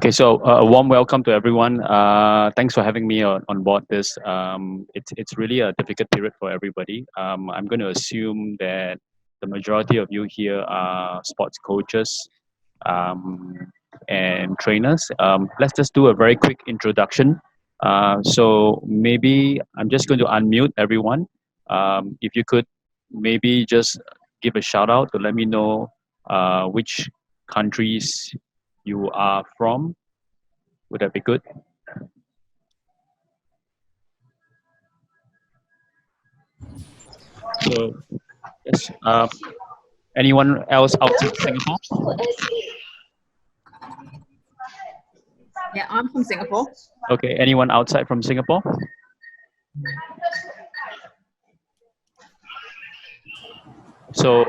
Okay, so a warm welcome to everyone. Thanks for having me on board this. It's really a difficult period for everybody. I'm going to assume that the majority of you here are sports coaches um, and trainers. Let's just do a very quick introduction. So maybe I'm just going to unmute everyone. If you could maybe just give a shout out to let me know which countries you are from. Would that be good? So, yes. Anyone else outside Singapore? Yeah, I'm from Singapore. Okay. Anyone outside from Singapore? So,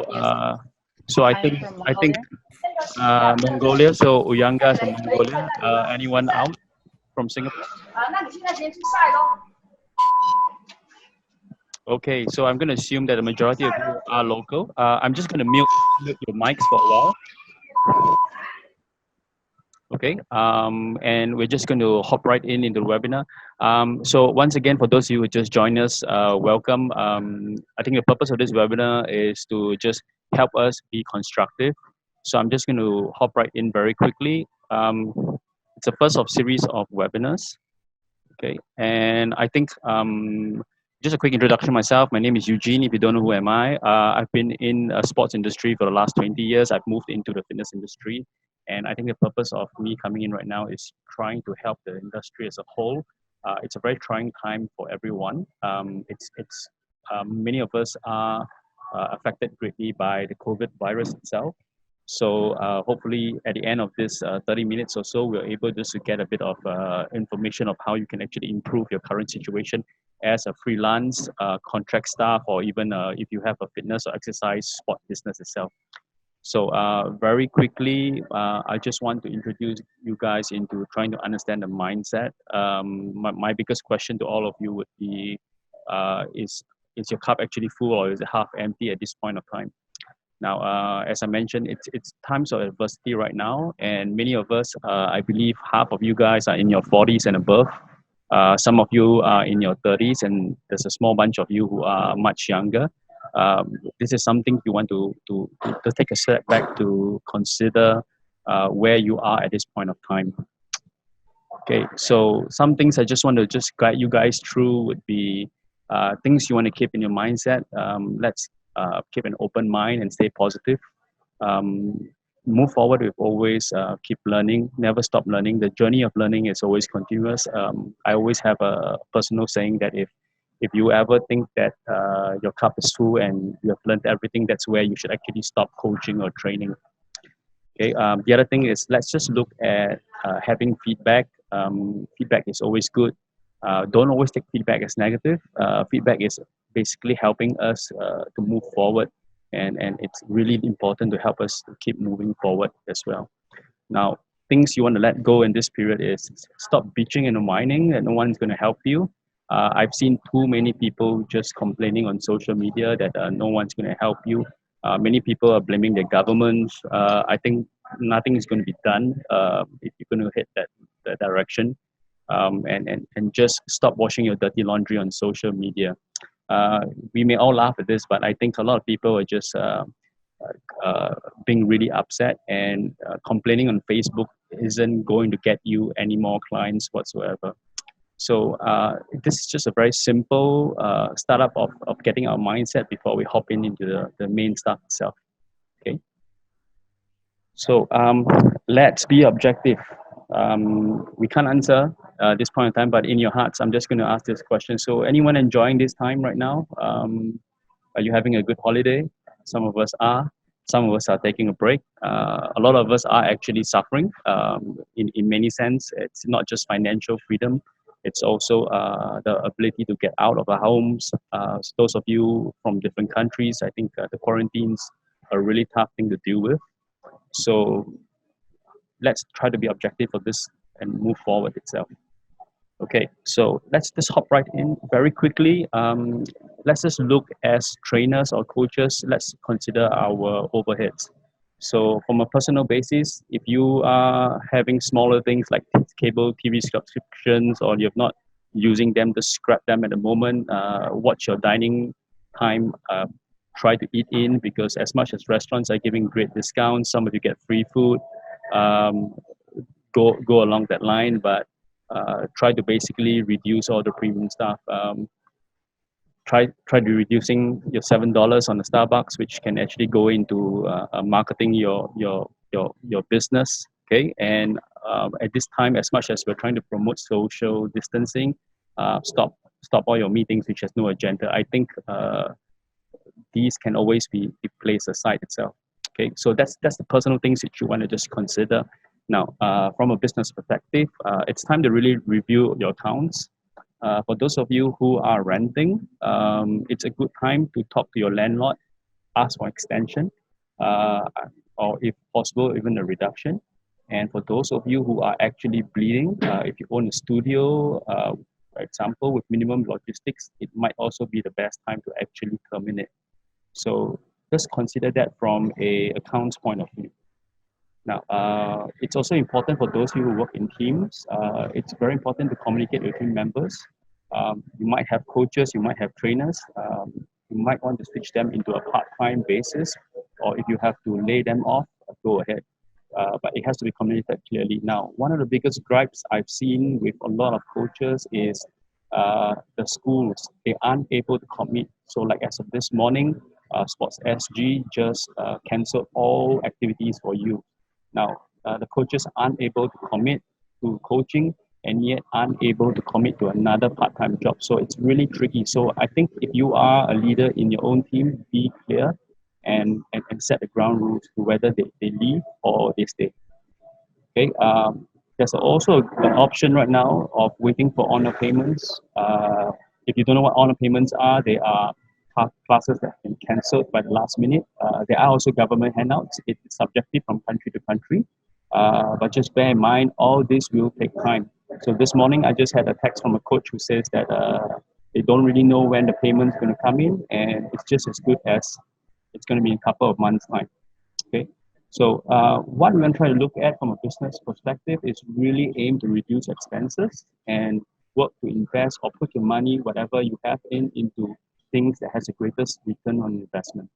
I think Mongolia. So Uyanga is from Mongolia. Anyone out from Singapore? Okay. So I'm going to assume that the majority of you are local. I'm just going to mute your mics for a while. Okay, and we're just going to hop right into the webinar. So once again, for those of you who just joined us, welcome. I think the purpose of this webinar is to just help us be constructive. So I'm just going to hop right in very quickly. It's the first of series of webinars. Okay, and I think just a quick introduction myself. My name is Eugene. If you don't know who am I, I've been in a sports industry for the last 20 years. I've moved into the fitness industry. And I think the purpose of me coming in right now is trying to help the industry as a whole. It's a very trying time for everyone. Many of us are affected greatly by the COVID virus itself. So hopefully at the end of this 30 minutes or so, we're able just to get a bit of information of how you can actually improve your current situation as a freelance contract staff, or even if you have a fitness or exercise sport business itself. So very quickly, I just want to introduce you guys into trying to understand the mindset. My biggest question to all of you would be, is your cup actually full or is it half empty at this point of time? Now, as I mentioned, it's times of adversity right now, and many of us, I believe half of you guys are in your 40s and above. Some of you are in your 30s, and there's a small bunch of you who are much younger. This is something you want to take a step back to consider where you are at this point of time. Okay, so some things I just want to just guide you guys through would be things you want to keep in your mindset. Let's keep an open mind and stay positive. Um, Move forward with always keep learning, never stop learning. The journey of learning is always continuous. I always have a personal saying that if you ever think that your cup is full and you have learned everything, that's where you should actually stop coaching or training. Okay. The other thing is, let's just look at having feedback. Feedback is always good. Don't always take feedback as negative. Feedback is basically helping us to move forward, and it's really important to help us to keep moving forward as well. Now, things you want to let go in this period is stop bitching and whining that no one's going to help you. I've seen too many people just complaining on social media that no one's going to help you. Many people are blaming their governments. I think nothing is going to be done if you're going to hit that direction. And just stop washing your dirty laundry on social media. We may all laugh at this, but I think a lot of people are just being really upset, and complaining on Facebook isn't going to get you any more clients whatsoever. So this is just a very simple startup of getting our mindset before we hop into the main stuff itself. Okay. So let's be objective. We can't answer this point in time, but in your hearts, I'm just going to ask this question. So anyone enjoying this time right now? Are you having a good holiday? Some of us are. Some of us are taking a break. A lot of us are actually suffering in many sense. It's not just financial freedom. It's also the ability to get out of our homes. So those of you from different countries, I think the quarantines are a really tough thing to deal with. So let's try to be objective of this and move forward itself. Okay, so let's just hop right in very quickly. Let's just look as trainers or coaches. Let's consider our overheads. So from a personal basis, if you are having smaller things like cable TV subscriptions, or you're not using them, to scrap them at the moment. Watch your dining time. Try to eat in, because as much as restaurants are giving great discounts, some of you get free food. Um, go along that line, but try to basically reduce all the premium stuff. Try to reducing your $7 on the Starbucks, which can actually go into marketing your business. Okay, and at this time, as much as we're trying to promote social distancing, stop all your meetings which has no agenda. I think these can always be placed aside itself. Okay, so that's the personal things that you want to just consider. Now, from a business perspective, it's time to really review your accounts. For those of you who are renting, it's a good time to talk to your landlord, ask for extension, uh, or if possible, even a reduction. And for those of you who are actually bleeding, if you own a studio, for example, with minimum logistics, it might also be the best time to actually terminate. So just consider that from a accounts point of view. Now, it's also important for those of you who work in teams. It's very important to communicate with team members. You might have coaches, you might have trainers. You might want to switch them into a part-time basis, or if you have to lay them off, go ahead. But it has to be communicated clearly. Now, one of the biggest gripes I've seen with a lot of coaches is the schools. They aren't able to commit. So like as of this morning, Sports SG just cancelled all activities for you. Now, the coaches aren't able to commit to coaching, and yet aren't able to commit to another part-time job. So it's really tricky. So I think if you are a leader in your own team, be clear and set the ground rules to whether they leave or they stay. Okay. There's also an option right now of waiting for honor payments. If you don't know what honor payments are, they are classes that have been cancelled by the last minute. There are also government handouts. It's subjective from country to country. But just bear in mind, all this will take time. So this morning, I just had a text from a coach who says that they don't really know when the payment's going to come in, and it's just as good as it's going to be in a couple of months' time. Okay. So what we're going to try to look at from a business perspective is really aim to reduce expenses and work to invest or put your money, whatever you have into things that has the greatest return on investment.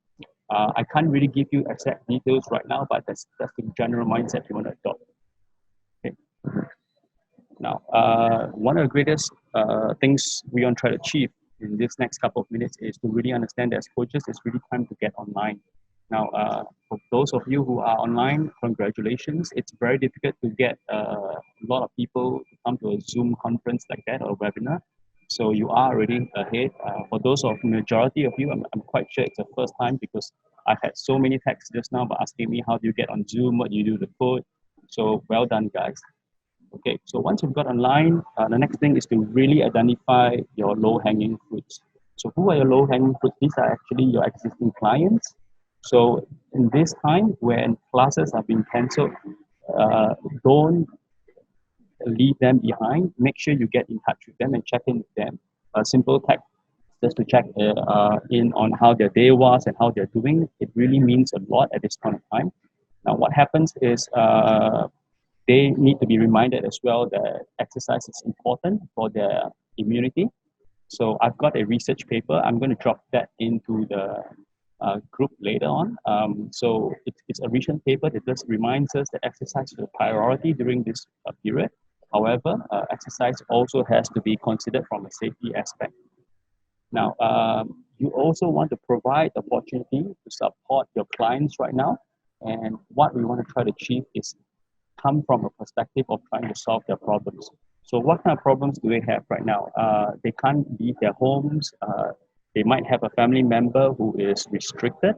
I can't really give you exact details right now, but that's the general mindset you want to adopt. Okay. Now, one of the greatest things we want to try to achieve in this next couple of minutes is to really understand that as coaches, it's really time to get online. Now, for those of you who are online, congratulations. It's very difficult to get a lot of people to come to a Zoom conference like that or webinar. So you are already ahead. For those of majority of you, I'm quite sure it's the first time, because I've had so many texts just now asking me how do you get on Zoom, what do you do the code. So well done, guys. Okay, so once you've got online, the next thing is to really identify your low-hanging fruits. So who are your low-hanging fruits? These are actually your existing clients. So in this time when classes are being cancelled, don't leave them behind. Make sure you get in touch with them and check in with them. A simple text just to check in on how their day was and how they're doing. It really means a lot at this point of time. Now, what happens is they need to be reminded as well that exercise is important for their immunity. So I've got a research paper. I'm going to drop that into the group later on. So it's a recent paper that just reminds us that exercise is a priority during this period. However, exercise also has to be considered from a safety aspect. Now, you also want to provide opportunity to support your clients right now. And what we want to try to achieve is come from a perspective of trying to solve their problems. So what kind of problems do they have right now? They can't leave their homes. They might have a family member who is restricted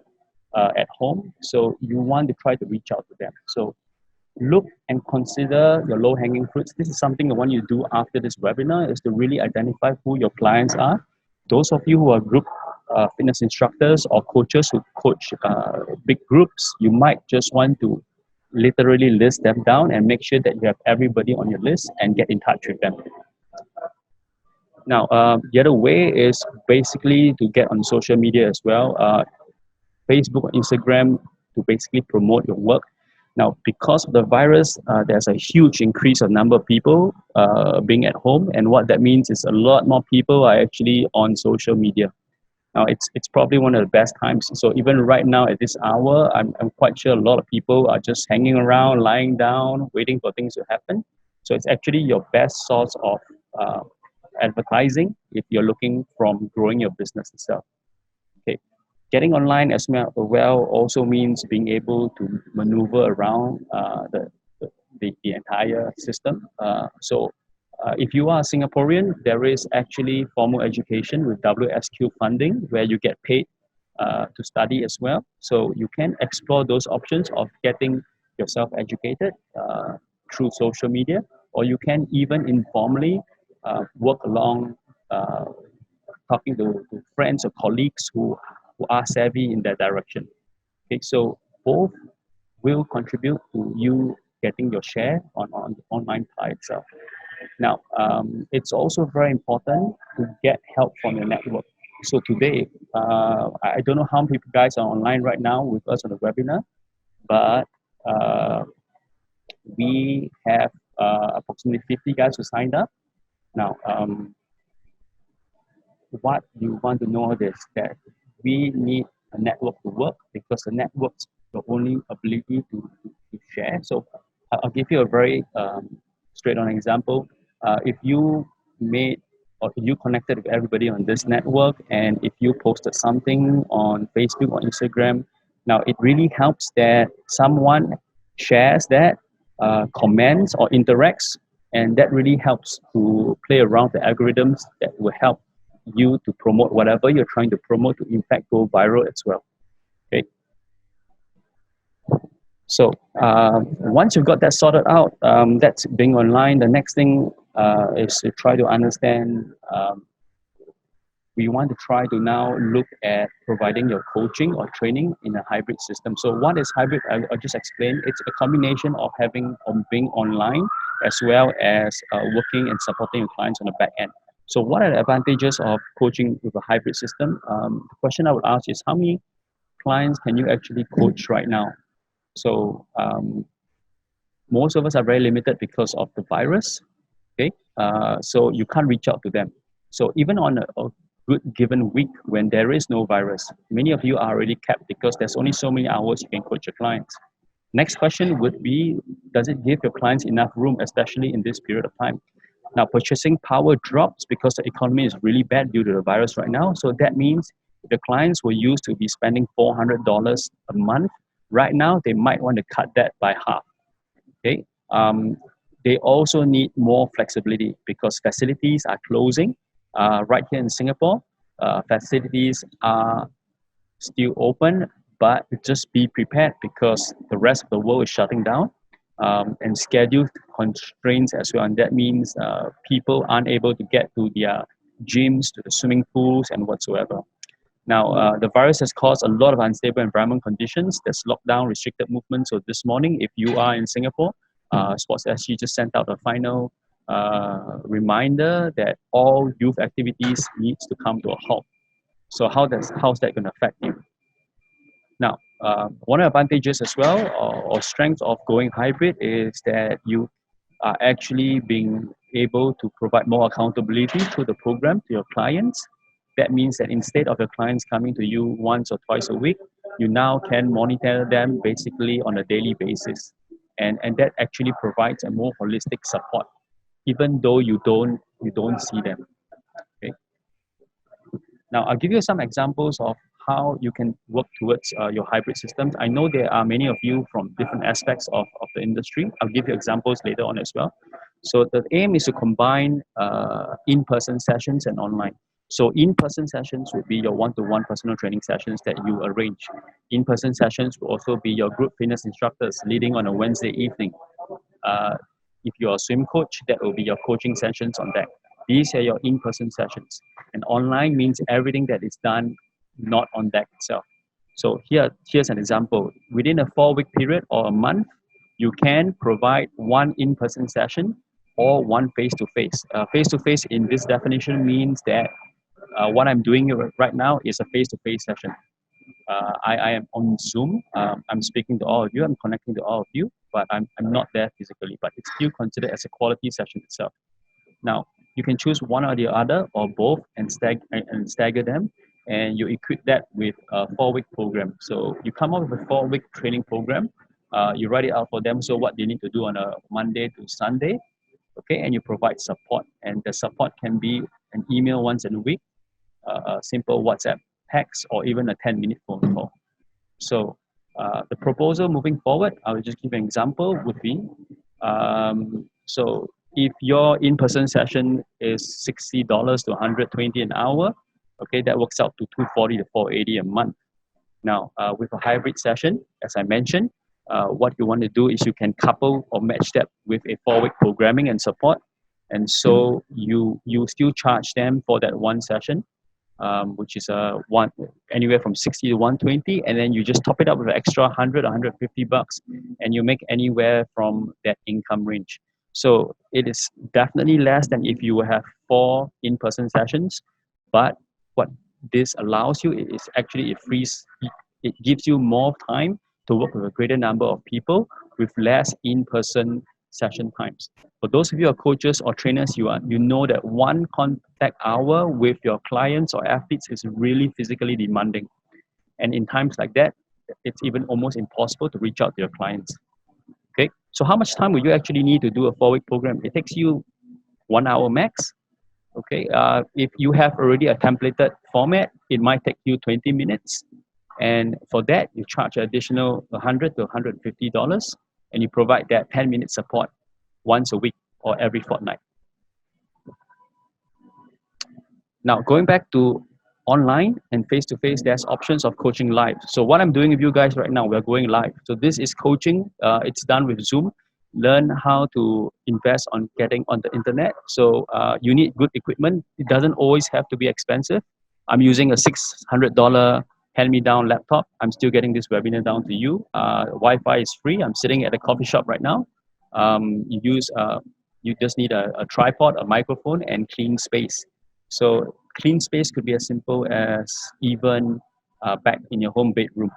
at home. So you want to try to reach out to them. So look and consider your low-hanging fruits. This is something I want you to do after this webinar, is to really identify who your clients are. Those of you who are group fitness instructors or coaches who coach big groups, you might just want to literally list them down and make sure that you have everybody on your list and get in touch with them. Now, the other way is basically to get on social media as well. Facebook, Instagram, to basically promote your work. Now, because of the virus, there's a huge increase of number of people being at home, and what that means is a lot more people are actually on social media. Now, it's probably one of the best times. So even right now at this hour, I'm quite sure a lot of people are just hanging around, lying down, waiting for things to happen. So it's actually your best source of advertising if you're looking from growing your business itself. Okay, getting online as well also means being able to maneuver around the entire system. If you are a Singaporean, there is actually formal education with WSQ funding where you get paid to study as well. So you can explore those options of getting yourself educated through social media, or you can even informally work along talking to friends or colleagues who are savvy in that direction. Okay, so both will contribute to you getting your share on the online pie itself. Now, it's also very important to get help from your network. So today, I don't know how many guys are online right now with us on the webinar, but we have approximately 50 guys who signed up. Now, what you want to know is that we need a network to work, because the network's the only ability to share. So I'll give you a very straight on example. If you made or if you connected with everybody on this network, and if you posted something on Facebook or Instagram, now it really helps that someone shares that, comments or interacts, and that really helps to play around the algorithms that will help you to promote whatever you're trying to promote to in fact go viral as well. Okay. So once you've got that sorted out, that's being online. The next thing is to try to understand. We want to try to now look at providing your coaching or training in a hybrid system. So what is hybrid? I'll just explain. It's a combination of being online as well as working and supporting your clients on the back end. So what are the advantages of coaching with a hybrid system? The question I would ask is, how many clients can you actually coach right now? So most of us are very limited because of the virus. Okay, so you can't reach out to them. So even on a good given week when there is no virus, many of you are already capped because there's only so many hours you can coach your clients. Next question would be, does it give your clients enough room, especially in this period of time? Now, purchasing power drops because the economy is really bad due to the virus right now. So that means the clients were used to be spending $400 a month. Right now, they might want to cut that by half. Okay. They also need more flexibility because facilities are closing. Right here in Singapore, facilities are still open, but just be prepared because the rest of the world is shutting down, and schedule constraints as well. And that means people aren't able to get to their gyms, to the swimming pools, and whatsoever. Now, the virus has caused a lot of unstable environment conditions. There's lockdown, restricted movement. So this morning, if you are in Singapore, Sports SG just sent out a final reminder that all youth activities needs to come to a halt. So how's that going to affect you? Now, one of the advantages as well, or strengths of going hybrid, is that you are actually being able to provide more accountability through the program to your clients. That means that instead of your clients coming to you once or twice a week, you now can monitor them basically on a daily basis. And that actually provides a more holistic support, even though you don't see them. Okay. Now, I'll give you some examples of how you can work towards your hybrid systems. I know there are many of you from different aspects of the industry. I'll give you examples later on as well. So the aim is to combine in-person sessions and online. So in-person sessions would be your one-to-one personal training sessions that you arrange. In-person sessions will also be your group fitness instructors leading on a Wednesday evening. If you're a swim coach, that will be your coaching sessions on deck. These are your in-person sessions. And online means everything that is done not on deck itself. So here's an example. Within a 4-week period or a month, you can provide one in-person session or one face-to-face. Face-to-face in this definition means that what I'm doing right now is a face-to-face session. I am on Zoom. I'm speaking to all of you. I'm connecting to all of you, but I'm not there physically. But it's still considered as a quality session itself. Now, you can choose one or the other or both and stagger them, and you equip that with a 4-week program. So you come up with a 4-week training program. You write it out for them. So what they need to do on a Monday to Sunday, okay, and you provide support. And the support can be an email once in a week, a simple WhatsApp text, or even a 10-minute phone call. So the proposal moving forward, I will just give an example, would be, so if your in-person session is $60 to $120 an hour, okay, that works out to $240 to $480 a month. Now, with a hybrid session, as I mentioned, what you want to do is you can couple or match that with a 4-week programming and support. And so you still charge them for that one session, which is anywhere from 60 to 120, and then you just top it up with an extra 100 150 bucks, and you make anywhere from that income range. So it is definitely less than if you have 4 in-person sessions, but what this allows you is actually it gives you more time to work with a greater number of people with less in-person session times. For those of you who are coaches or trainers, you know that one contact hour with your clients or athletes is really physically demanding. And in times like that, it's even almost impossible to reach out to your clients. Okay, so how much time will you actually need to do a 4-week program? It takes you 1 hour max. Okay, if you have already a templated format, it might take you 20 minutes. And for that, you charge additional $100 to $150, and you provide that 10-minute support once a week or every fortnight. Now, going back to online and face-to-face, there's options of coaching live. So what I'm doing with you guys right now, we're going live. So this is coaching. It's done with Zoom. Learn how to invest on getting on the internet. So you need good equipment. It doesn't always have to be expensive. I'm using a $600 hand-me-down laptop. I'm still getting this webinar down to you. Wi-Fi is free. I'm sitting at a coffee shop right now. You just need a tripod, a microphone, and clean space. So clean space could be as simple as even back in your home bedroom.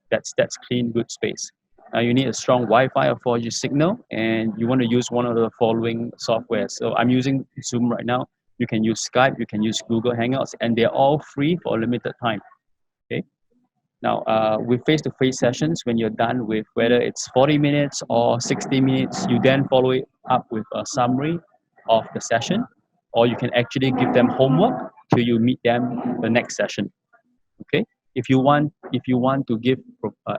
That's clean, good space. You need a strong Wi-Fi or 4G signal, and you want to use one of the following software. So I'm using Zoom right now. You can use Skype, you can use Google Hangouts, and they're all free for a limited time. Okay. Now, with face-to-face sessions, when you're done with whether it's 40 minutes or 60 minutes, you then follow it up with a summary of the session, or you can actually give them homework till you meet them the next session. Okay. If you want to give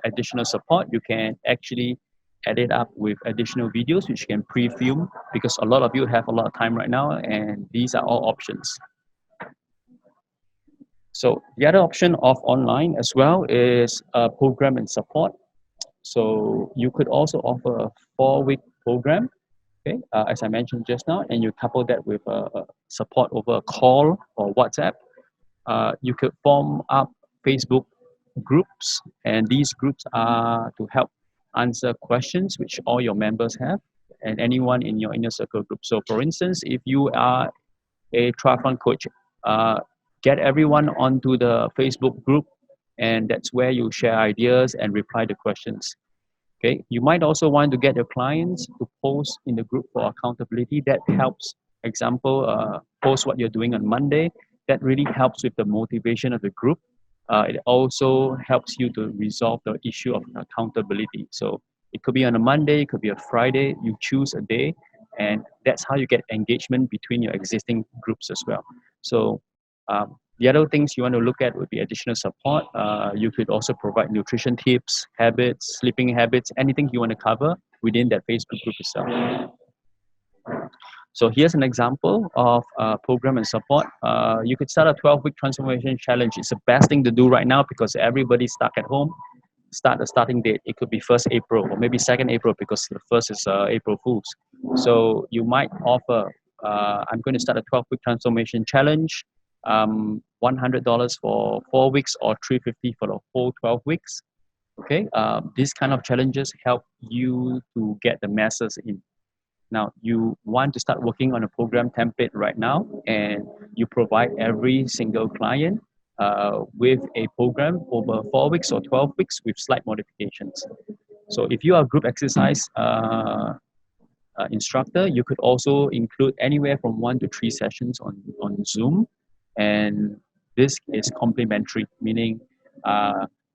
additional support, you can actually add it up with additional videos which you can pre-film, because a lot of you have a lot of time right now, and these are all options. So the other option of online as well is program and support. So you could also offer a 4-week program, okay, as I mentioned just now, and you couple that with support over a call or WhatsApp. You could form up Facebook groups, and these groups are to help answer questions which all your members have, and anyone in your inner circle group. So for instance, if you are a triathlon coach, get everyone onto the Facebook group, and that's where you share ideas and reply to questions. Okay, you might also want to get your clients to post in the group for accountability. That helps. Example, post what you're doing on Monday. That really helps with the motivation of the group. It also helps you to resolve the issue of accountability. So it could be on a Monday, it could be a Friday. You choose a day, and that's how you get engagement between your existing groups as well. So the other things you want to look at would be additional support. You could also provide nutrition tips, habits, sleeping habits, anything you want to cover within that Facebook group itself. So here's an example of program and support. You could start a 12-week transformation challenge. It's the best thing to do right now because everybody's stuck at home. Start a starting date. It could be 1st April or maybe 2nd April because the 1st is April Fools. So you might offer, I'm going to start a 12-week transformation challenge, $100 for 4 weeks or $350 for the whole 12 weeks. Okay, these kind of challenges help you to get the masses in. Now, you want to start working on a program template right now, and you provide every single client with a program over 4 weeks or 12 weeks with slight modifications. So if you are a group exercise instructor, you could also include anywhere from 1 to 3 sessions on Zoom. And this is complementary, meaning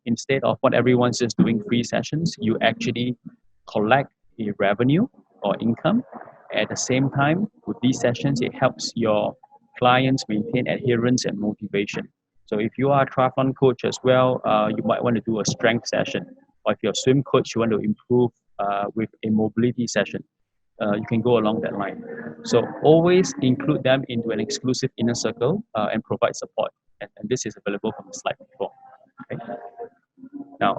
instead of what everyone's just doing free sessions, you actually collect a revenue or income. At the same time, with these sessions, it helps your clients maintain adherence and motivation. So if you are a triathlon coach as well, you might want to do a strength session. Or if you're a swim coach, you want to improve with a mobility session. You can go along that line. So always include them into an exclusive inner circle and provide support. And this is available from the slide before. Okay. Now,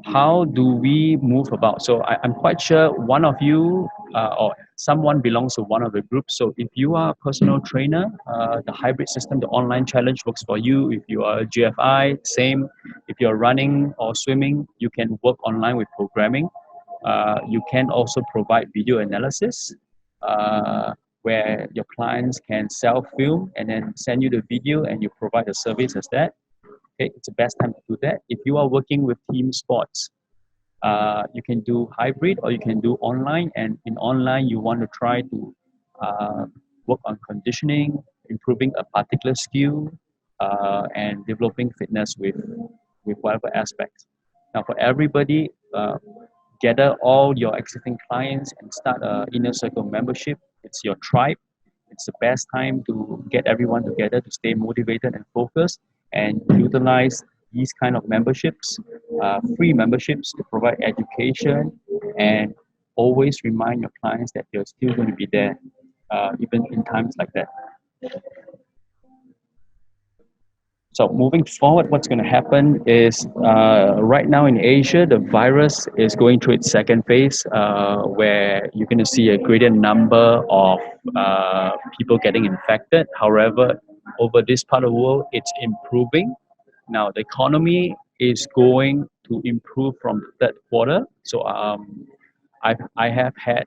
how do we move about? So I'm quite sure one of you or someone belongs to one of the groups. So if you are a personal trainer, the hybrid system, the online challenge works for you. If you are a GFI, same. If you're running or swimming, you can work online with programming. You can also provide video analysis where your clients can self-film and then send you the video and you provide a service as that. Okay, it's the best time to do that. If you are working with team sports, you can do hybrid or you can do online. And in online, you want to try to work on conditioning, improving a particular skill, and developing fitness with whatever aspects. Now, for everybody, gather all your existing clients and start an inner circle membership. It's your tribe. It's the best time to get everyone together to stay motivated and focused and utilize these kind of memberships, free memberships to provide education and always remind your clients that you're still going to be there even in times like that. So moving forward, what's going to happen is right now in Asia, the virus is going through its second phase where you're going to see a greater number of people getting infected. However, over this part of the world, it's improving. Now, the economy is going to improve from the third quarter. So I have had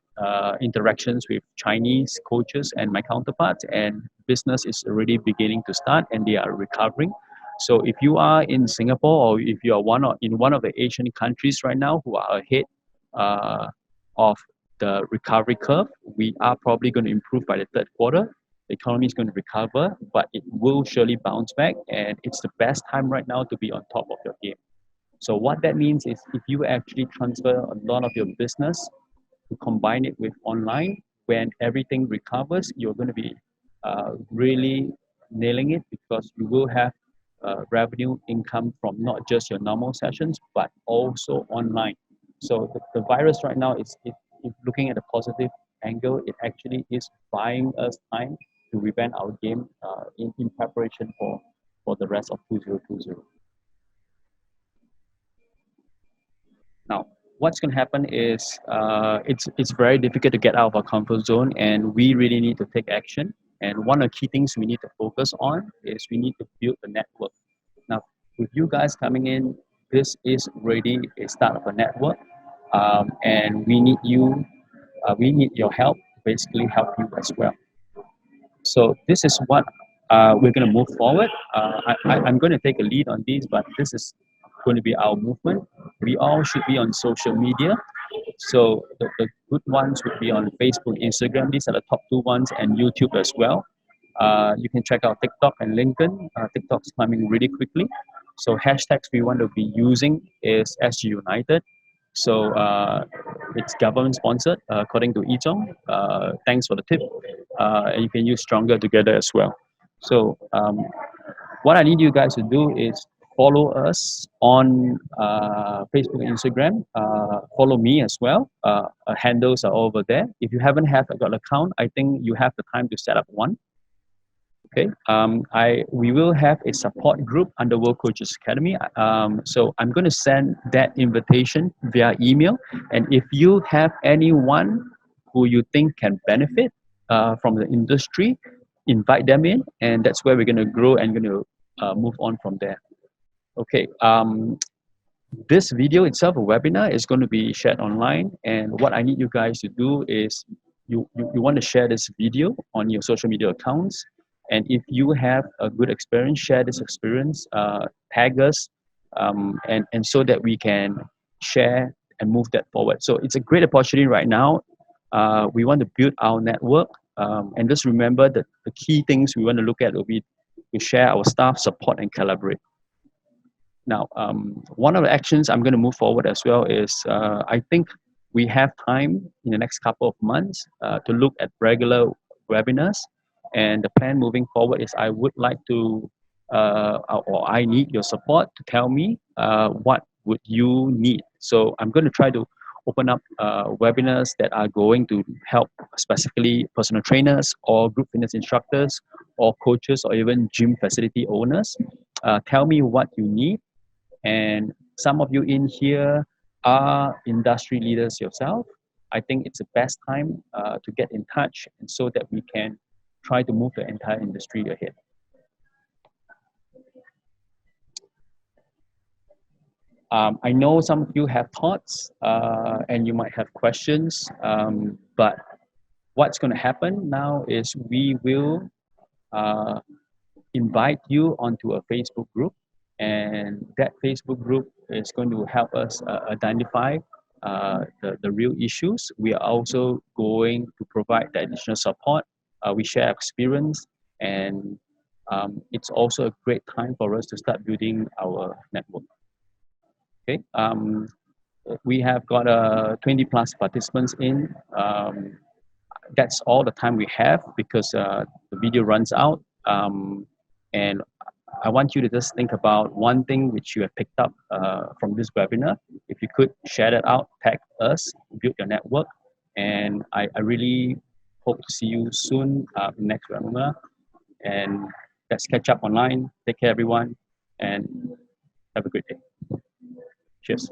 interactions with Chinese coaches and my counterparts, and business is already beginning to start and they are recovering. So if you are in Singapore or if you are in one of the Asian countries right now who are ahead of the recovery curve, we are probably going to improve by the third quarter. The economy is going to recover, but it will surely bounce back, and it's the best time right now to be on top of your game. So what that means is if you actually transfer a lot of your business to combine it with online, when everything recovers, you're going to be really nailing it because you will have revenue income from not just your normal sessions, but also online. So the virus right now is looking at a positive angle. It actually is buying us time to revamp our game in preparation for the rest of 2020. Now, what's going to happen is it's very difficult to get out of our comfort zone, and we really need to take action. And one of the key things we need to focus on is we need to build the network. Now, with you guys coming in, this is really a start of a network, and we need you. We need your help to basically help you as well. So this is what we're going to move forward. I'm going to take a lead on these, but this is going to be our movement. We all should be on social media. So the good ones would be on Facebook, Instagram. These are the top 2 ones, and YouTube as well. You can check out TikTok and LinkedIn. TikTok's climbing really quickly. So hashtags we want to be using is SG United. So it's government sponsored according to 𝐓𝐿𝐴𝐷. Thanks for the tip. And you can use Stronger Together as well. So what I need you guys to do is follow us on Facebook and Instagram. Follow me as well. Our handles are over there. If you haven't got an account, I think you have the time to set up one. Okay. We will have a support group under World Coaches Academy. So I'm going to send that invitation via email. And if you have anyone who you think can benefit from the industry, invite them in, and that's where we're going to grow and going to move on from there. Okay. This video itself, a webinar, is going to be shared online, and what I need you guys to do is you want to share this video on your social media accounts, And if you have a good experience, share this experience, tag us, and so that we can share and move that forward. So it's a great opportunity right now. We want to build our network, and just remember that the key things we want to look at will be to share our staff, support, and collaborate. Now, one of the actions I'm going to move forward as well is I think we have time in the next couple of months to look at regular webinars. And the plan moving forward is I would like to, or I need your support to tell me what would you need. So I'm going to try to open up webinars that are going to help specifically personal trainers or group fitness instructors or coaches or even gym facility owners. Tell me what you need. And some of you in here are industry leaders yourself. I think it's the best time to get in touch and so that we can try to move the entire industry ahead. I know some of you have thoughts and you might have questions, but what's going to happen now is we will invite you onto a Facebook group, and that Facebook group is going to help us identify the real issues. We are also going to provide the additional support. We share experience, and it's also a great time for us to start building our network. Okay, we have got 20 plus participants in. That's all the time we have because the video runs out. And I want you to just think about one thing which you have picked up from this webinar. If you could share that out, tag us, build your network. And I really hope to see you soon next webinar. And let's catch up online. Take care, everyone, and have a great day. Cheers.